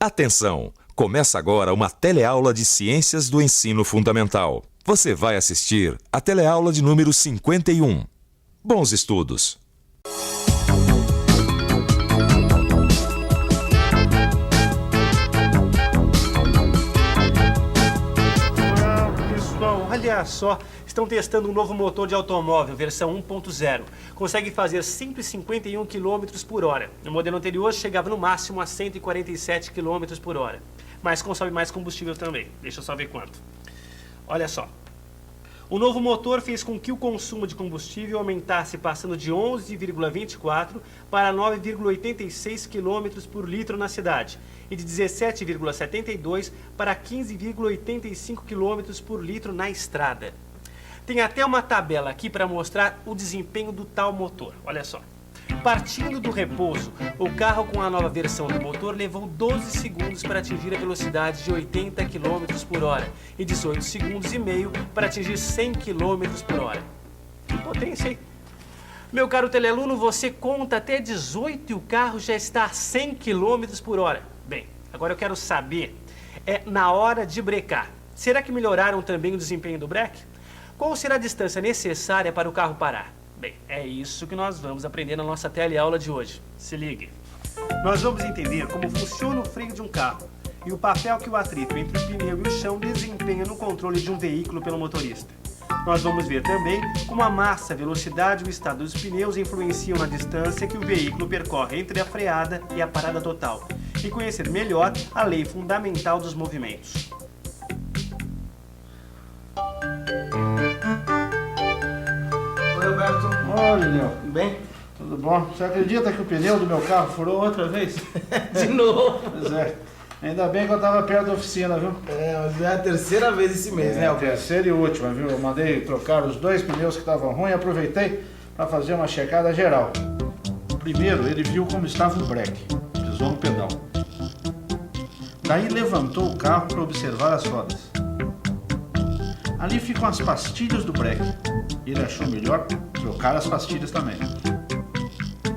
Atenção! Começa agora uma teleaula de Ciências do Ensino Fundamental. Você vai assistir a teleaula de número 51. Bons estudos! Pessoal, olha só, estão testando um novo motor de automóvel, versão 1.0. Consegue fazer 151 km por hora. No modelo anterior chegava no máximo a 147 km por hora. Mas consome mais combustível também. Deixa eu só ver quanto. Olha só. O novo motor fez com que o consumo de combustível aumentasse, passando de 11,24 para 9,86 km por litro na cidade e de 17,72 para 15,85 km por litro na estrada. Tem até uma tabela aqui para mostrar o desempenho do tal motor. Olha só. Partindo do repouso, o carro com a nova versão do motor levou 12 segundos para atingir a velocidade de 80 km por hora e 18 segundos e meio para atingir 100 km por hora. Que potência, hein? Meu caro telealuno, você conta até 18 e o carro já está a 100 km por hora. Bem, agora eu quero saber, na hora de brecar, será que melhoraram também o desempenho do breque? Qual será a distância necessária para o carro parar? Bem, é isso que nós vamos aprender na nossa teleaula de hoje. Se ligue. Nós vamos entender como funciona o freio de um carro e o papel que o atrito entre o pneu e o chão desempenha no controle de um veículo pelo motorista. Nós vamos ver também como a massa, a velocidade e o estado dos pneus influenciam na distância que o veículo percorre entre a freada e a parada total e conhecer melhor a lei fundamental dos movimentos. Oi, Léo. Tudo bem? Tudo bom? Você acredita que o pneu do meu carro furou outra vez? De novo? Pois é. Ainda bem que eu estava perto da oficina, viu? Mas é a terceira vez esse mês, né, Alberto? Terceira e última, viu? Eu mandei trocar os dois pneus que estavam ruins e aproveitei para fazer uma checada geral. Primeiro, ele viu como estava o breque. Pisou no pedal. Daí levantou o carro para observar as rodas. Ali ficam as pastilhas do breque. Ele achou melhor trocar as pastilhas também.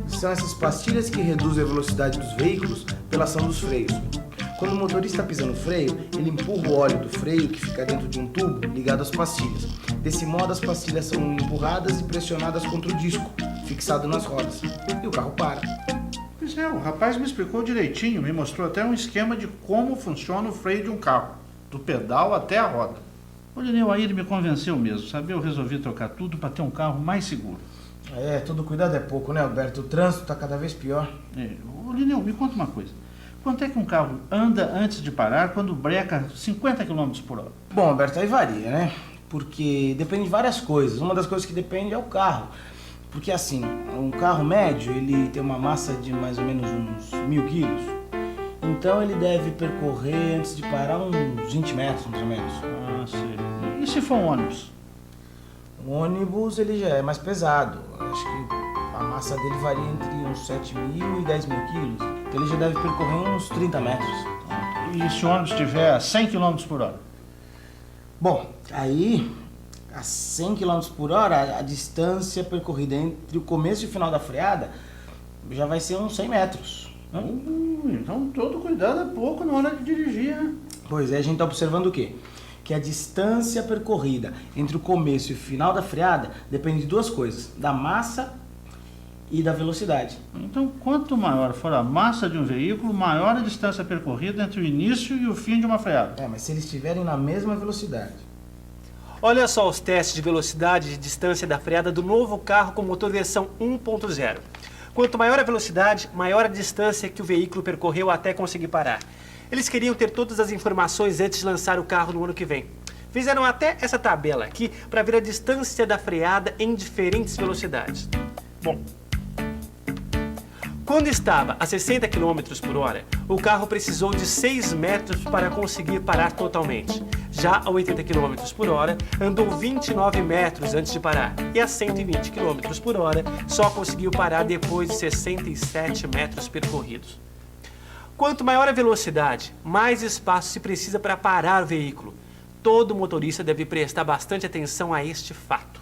São essas pastilhas que reduzem a velocidade dos veículos pela ação dos freios. Quando o motorista pisa no freio, ele empurra o óleo do freio que fica dentro de um tubo ligado às pastilhas. Desse modo, as pastilhas são empurradas e pressionadas contra o disco, fixado nas rodas, e o carro para. Pois é, o rapaz me explicou direitinho, me mostrou até um esquema de como funciona o freio de um carro, do pedal até a roda. O Lineu, aí ele me convenceu mesmo, sabe? Eu resolvi trocar tudo para ter um carro mais seguro. Todo cuidado é pouco, né, Alberto? O trânsito está cada vez pior. Ô, Lineu, me conta uma coisa. Quanto é que um carro anda antes de parar quando breca 50 km por hora? Bom, Alberto, aí varia, né? Porque depende de várias coisas. Uma das coisas que depende é o carro. Porque assim, um carro médio, ele tem uma massa de mais ou menos uns 1.000 quilos. Então ele deve percorrer, antes de parar, uns 20 metros, mais ou menos. Ah, sei. E se for um ônibus? O ônibus, ele já é mais pesado. Acho que a massa dele varia entre uns 7.000 e 10.000 quilos. Então ele já deve percorrer uns 30 metros. E se o ônibus estiver a 100 km por hora? Bom, aí, a 100 km por hora, a distância percorrida entre o começo e o final da freada já vai ser uns 100 metros. Então todo cuidado é pouco na hora de dirigir, né? Pois é, a gente está observando o quê? Que a distância percorrida entre o começo e o final da freada depende de duas coisas, da massa e da velocidade. Então, quanto maior for a massa de um veículo, maior a distância percorrida entre o início e o fim de uma freada. Mas se eles estiverem na mesma velocidade. Olha só os testes de velocidade e de distância da freada do novo carro com motor versão 1.0. Quanto maior a velocidade, maior a distância que o veículo percorreu até conseguir parar. Eles queriam ter todas as informações antes de lançar o carro no ano que vem. Fizeram até essa tabela aqui para ver a distância da freada em diferentes velocidades. Bom, quando estava a 60 km por hora, o carro precisou de 6 metros para conseguir parar totalmente. Já a 80 km por hora, andou 29 metros antes de parar. E a 120 km por hora, só conseguiu parar depois de 67 metros percorridos. Quanto maior a velocidade, mais espaço se precisa para parar o veículo. Todo motorista deve prestar bastante atenção a este fato.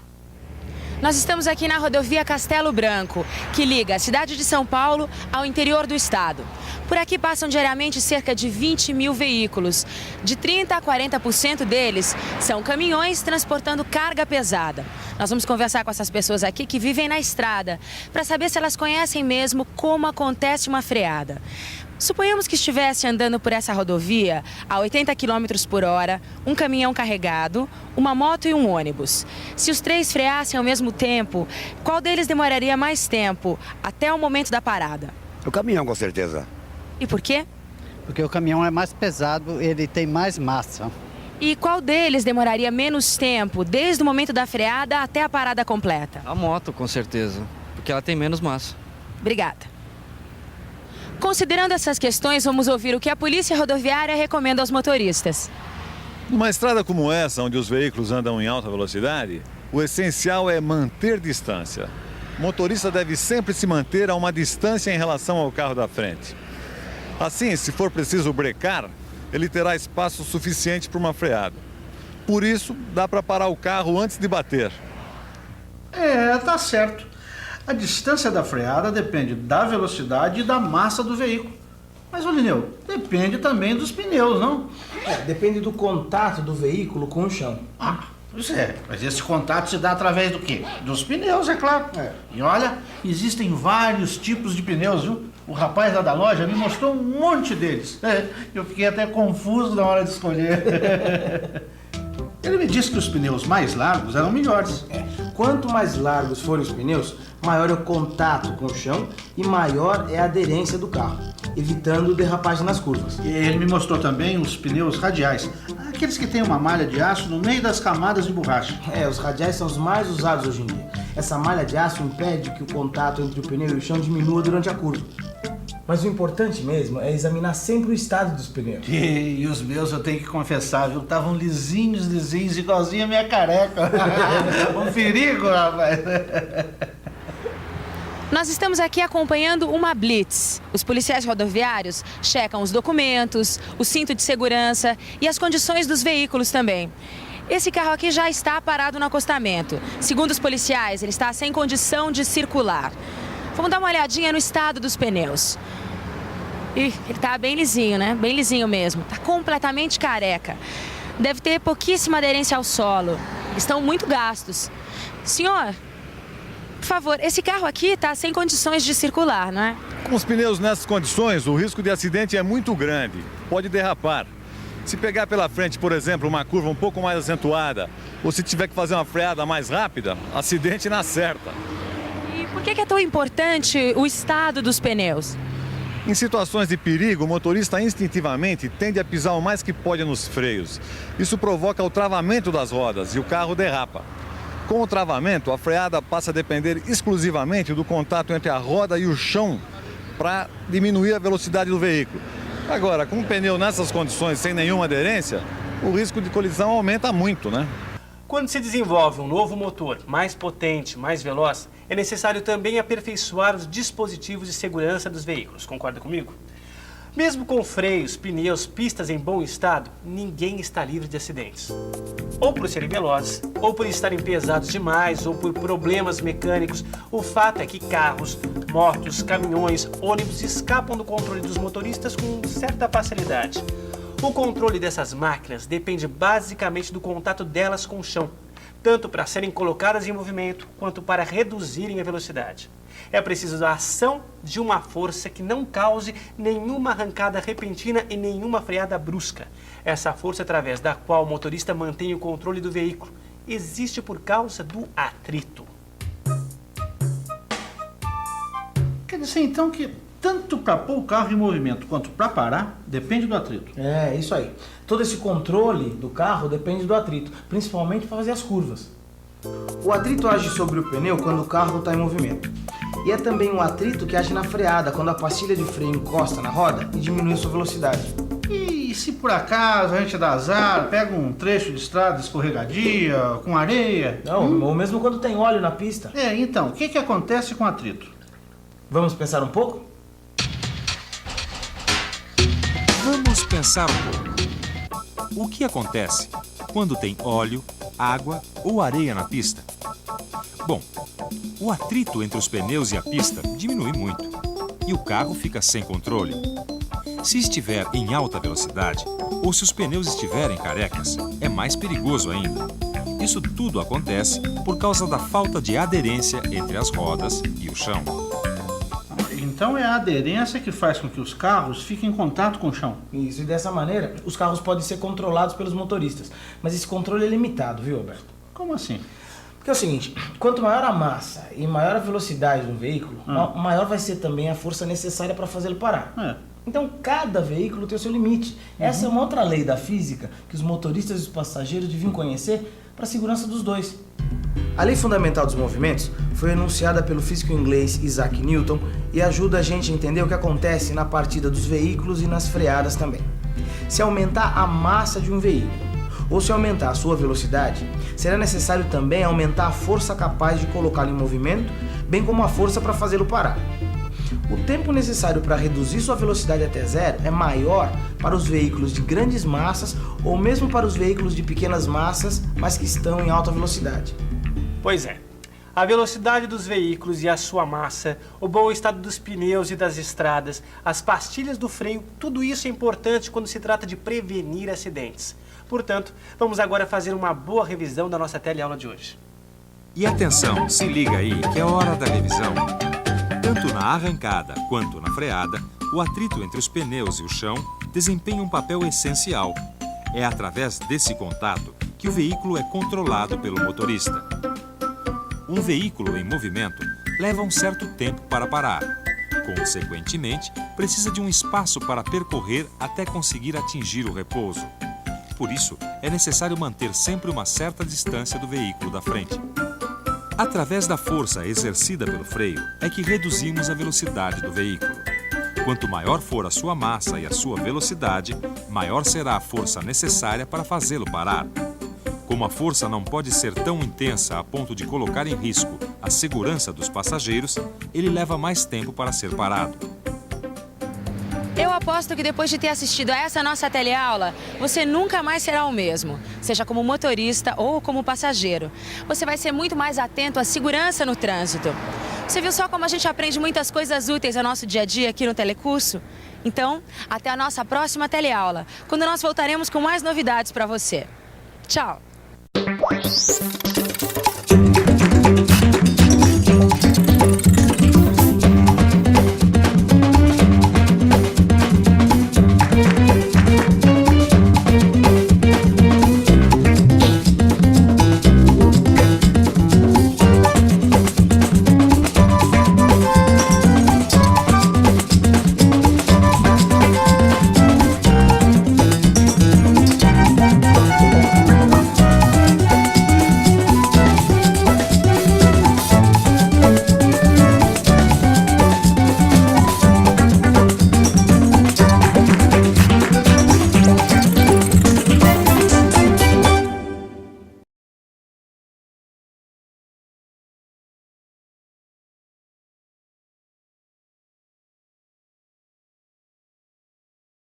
Nós estamos aqui na rodovia Castelo Branco, que liga a cidade de São Paulo ao interior do estado. Por aqui passam diariamente cerca de 20 mil veículos. De 30% a 40% deles são caminhões transportando carga pesada. Nós vamos conversar com essas pessoas aqui que vivem na estrada, para saber se elas conhecem mesmo como acontece uma freada. Suponhamos que estivesse andando por essa rodovia a 80 km por hora, um caminhão carregado, uma moto e um ônibus. Se os três freassem ao mesmo tempo, qual deles demoraria mais tempo até o momento da parada? O caminhão, com certeza. E por quê? Porque o caminhão é mais pesado, ele tem mais massa. E qual deles demoraria menos tempo, desde o momento da freada até a parada completa? A moto, com certeza, porque ela tem menos massa. Obrigada. Considerando essas questões, vamos ouvir o que a Polícia Rodoviária recomenda aos motoristas. Numa estrada como essa, onde os veículos andam em alta velocidade, o essencial é manter distância. O motorista deve sempre se manter a uma distância em relação ao carro da frente. Assim, se for preciso brecar, ele terá espaço suficiente para uma freada. Por isso, dá para parar o carro antes de bater. Tá certo. A distância da freada depende da velocidade e da massa do veículo. Mas, ô Lineu, depende também dos pneus, não? Depende do contato do veículo com o chão. Pois é, mas esse contato se dá através do quê? Dos pneus, é claro. E olha, existem vários tipos de pneus, viu? O rapaz lá da loja me mostrou um monte deles. Eu fiquei até confuso na hora de escolher. Ele me disse que os pneus mais largos eram melhores. Quanto mais largos forem os pneus, maior é o contato com o chão e maior é a aderência do carro, evitando derrapagem nas curvas. E ele me mostrou também os pneus radiais, aqueles que têm uma malha de aço no meio das camadas de borracha. Os radiais são os mais usados hoje em dia. Essa malha de aço impede que o contato entre o pneu e o chão diminua durante a curva. Mas o importante mesmo é examinar sempre o estado dos pneus. E os meus, eu tenho que confessar, viu? Estavam lisinhos, igualzinho a minha careca. Um perigo, rapaz. Nós estamos aqui acompanhando uma blitz. Os policiais rodoviários checam os documentos, o cinto de segurança e as condições dos veículos também. Esse carro aqui já está parado no acostamento. Segundo os policiais, ele está sem condição de circular. Vamos dar uma olhadinha no estado dos pneus. Ele tá bem lisinho, né? Bem lisinho mesmo. Tá completamente careca. Deve ter pouquíssima aderência ao solo. Estão muito gastos. Senhor, por favor, esse carro aqui tá sem condições de circular, não é? Com os pneus nessas condições, o risco de acidente é muito grande. Pode derrapar. Se pegar pela frente, por exemplo, uma curva um pouco mais acentuada, ou se tiver que fazer uma freada mais rápida, acidente na certa. E por que é tão importante o estado dos pneus? Em situações de perigo, o motorista instintivamente tende a pisar o mais que pode nos freios. Isso provoca o travamento das rodas e o carro derrapa. Com o travamento, a freada passa a depender exclusivamente do contato entre a roda e o chão para diminuir a velocidade do veículo. Agora, com o pneu nessas condições, sem nenhuma aderência, o risco de colisão aumenta muito, né? Quando se desenvolve um novo motor mais potente, mais veloz, é necessário também aperfeiçoar os dispositivos de segurança dos veículos. Concorda comigo? Mesmo com freios, pneus, pistas em bom estado, ninguém está livre de acidentes. Ou por serem velozes, ou por estarem pesados demais, ou por problemas mecânicos. O fato é que carros, motos, caminhões, ônibus escapam do controle dos motoristas com certa facilidade. O controle dessas máquinas depende basicamente do contato delas com o chão, tanto para serem colocadas em movimento, quanto para reduzirem a velocidade. É preciso a ação de uma força que não cause nenhuma arrancada repentina e nenhuma freada brusca. Essa força através da qual o motorista mantém o controle do veículo existe por causa do atrito. Quer dizer, então, que tanto para pôr o carro em movimento quanto para parar, depende do atrito. Isso aí. Todo esse controle do carro depende do atrito, principalmente para fazer as curvas. O atrito age sobre o pneu quando o carro está em movimento. E é também um atrito que age na freada, quando a pastilha de freio encosta na roda e diminui a sua velocidade. E se por acaso a gente dá azar, pega um trecho de estrada escorregadia, com areia? Ou mesmo quando tem óleo na pista. Então, o que acontece com o atrito? Vamos pensar um pouco? Vamos pensar um pouco. O que acontece quando tem óleo, água ou areia na pista? Bom, o atrito entre os pneus e a pista diminui muito e o carro fica sem controle. Se estiver em alta velocidade ou se os pneus estiverem carecas, é mais perigoso ainda. Isso tudo acontece por causa da falta de aderência entre as rodas e o chão. Então é a aderência que faz com que os carros fiquem em contato com o chão. Isso, e dessa maneira, os carros podem ser controlados pelos motoristas. Mas esse controle é limitado, viu, Alberto? Como assim? Porque é o seguinte, quanto maior a massa e maior a velocidade do veículo, maior vai ser também a força necessária para fazê-lo parar. Então, cada veículo tem o seu limite. Essa é uma outra lei da física que os motoristas e os passageiros deviam conhecer para a segurança dos dois. A lei fundamental dos movimentos foi enunciada pelo físico inglês Isaac Newton e ajuda a gente a entender o que acontece na partida dos veículos e nas freadas também. Se aumentar a massa de um veículo ou se aumentar a sua velocidade, será necessário também aumentar a força capaz de colocá-lo em movimento, bem como a força para fazê-lo parar. O tempo necessário para reduzir sua velocidade até zero é maior para os veículos de grandes massas ou mesmo para os veículos de pequenas massas, mas que estão em alta velocidade. Pois é. A velocidade dos veículos e a sua massa, o bom estado dos pneus e das estradas, as pastilhas do freio, tudo isso é importante quando se trata de prevenir acidentes. Portanto, vamos agora fazer uma boa revisão da nossa teleaula de hoje. E atenção, se liga aí que é hora da revisão. Tanto na arrancada quanto na freada, o atrito entre os pneus e o chão desempenha um papel essencial. É através desse contato que o veículo é controlado pelo motorista. Um veículo em movimento leva um certo tempo para parar. Consequentemente, precisa de um espaço para percorrer até conseguir atingir o repouso. Por isso, é necessário manter sempre uma certa distância do veículo da frente. Através da força exercida pelo freio é que reduzimos a velocidade do veículo. Quanto maior for a sua massa e a sua velocidade, maior será a força necessária para fazê-lo parar. Como a força não pode ser tão intensa a ponto de colocar em risco a segurança dos passageiros, ele leva mais tempo para ser parado. Eu aposto que depois de ter assistido a essa nossa teleaula, você nunca mais será o mesmo, seja como motorista ou como passageiro. Você vai ser muito mais atento à segurança no trânsito. Você viu só como a gente aprende muitas coisas úteis ao nosso dia a dia aqui no Telecurso? Então, até a nossa próxima teleaula, quando nós voltaremos com mais novidades para você. Tchau!